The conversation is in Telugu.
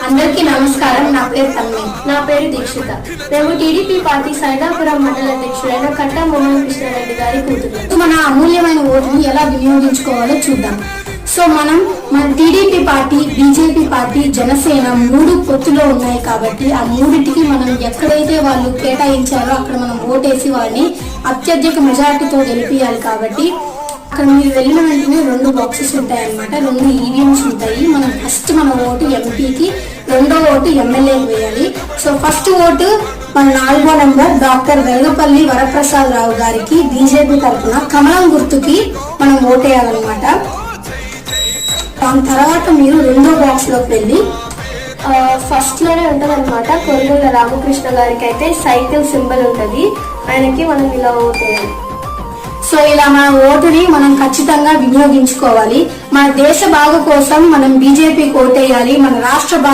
అందరికీ నమస్కారం. నా పేరు తమ్మి. నా పేరు దీక్షిత. మేము టీడీపీ పార్టీ సైదాపురం మండల అధ్యక్షుడైన కట్టా మోహన్ కృష్ణారెడ్డి గారి కూతురు. మన అమూల్యమైన ఓటుని ఎలా వినియోగించుకోవాలో చూద్దాం. సో మన TDP party, BJP party, Janasena 3 పొత్తులో ఉన్నాయి కాబట్టి ఆ మూడింటికి మనం ఎక్కడైతే వాళ్ళు కేటాయించారో అక్కడ మనం ఓటేసి వాళ్ళని అత్యధిక మెజారిటీతో గెలిపియాలి. కాబట్టి అక్కడ మీరు వెళ్ళిన వెంటనే 2 బాక్సెస్ ఉంటాయి అన్నమాట, 2 ఈవీఎంస్ ఉంటాయి. మనం ఫస్ట్ మన ఓటు ఎంపీకి, రెండో ఓటు ఎమ్మెల్యేకి వేయాలి. సో ఫస్ట్ ఓటు మన 4వ నెంబర్ డాక్టర్ వెంగపల్లి వరప్రసాద్ రావు గారికి బీజేపీ తరఫున కమలం గుర్తుకి మనం ఓటేయాలన్నమాట. దాని తర్వాత మీరు రెండో బాక్స్ లోకి వెళ్ళి ఫస్ట్ లోనే ఉంటది అనమాట. కొరుగుల రామకృష్ణ గారికి అయితే సైకిల్ సింబల్ ఉంటది, ఆయనకి మనం ఇలా ఓటేయాలి. సో ఇలా మన ఓటుని మనం ఖచ్చితంగా వినియోగించుకోవాలి. మన దేశ బాగు కోసం మనం బీజేపీకి ఓటేయాలి. మన రాష్ట్ర